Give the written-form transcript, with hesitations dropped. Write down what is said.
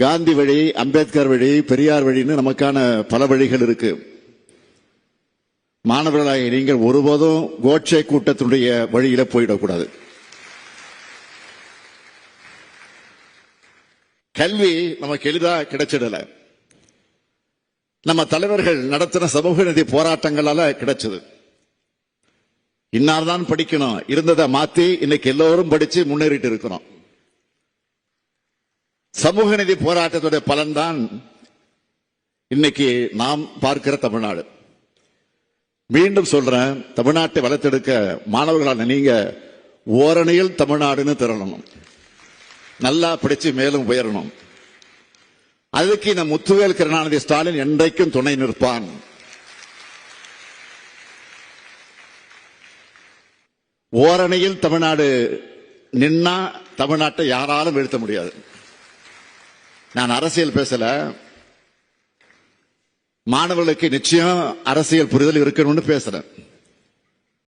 காந்தி வழி, அம்பேத்கர் வழி, பெரியார் வழின்னு நமக்கான பல வழிகள் இருக்கு. மாணவர்களாக நீங்கள் ஒருபோதும் கோட்சே கூட்டத்தினுடைய வழியில போயிடக்கூடாது. கல்வி நமக்கு எளிதா கிடைச்சிடல. நம்ம தலைவர்கள் நடத்தின சமூக நீதி போராட்டங்களால கிடைச்சது. இன்னார்தான் படிக்கணும் இருந்ததை மாத்தி இன்னைக்கு எல்லோரும் படிச்சு முன்னேறிட்டு இருக்கிறோம். சமூக நீதி போராட்டத்துடைய பலன்தான் இன்னைக்கு நாம் பார்க்கிற தமிழ்நாடு. மீண்டும் சொல்றேன், தமிழ்நாட்டை வளர்த்தெடுக்க மாணவர்களான நீங்க ஓரணியில் தமிழ்நாடுன்னு திரளணும், நல்லா படிச்சு மேலும் உயரணும். அதுக்கு இந்த முத்துவேல் கருணாநிதி ஸ்டாலின் என்றைக்கும் துணை நிற்பான். ஓரணியில் தமிழ்நாடு நின்னா தமிழ்நாட்டை யாராலும் வீழ்த்த முடியாது. நான் அரசியல் பேசல, மாணவர்களுக்கு நிச்சயம் அரசியல் புரிதல் இருக்கணும்னு பேசுறேன்.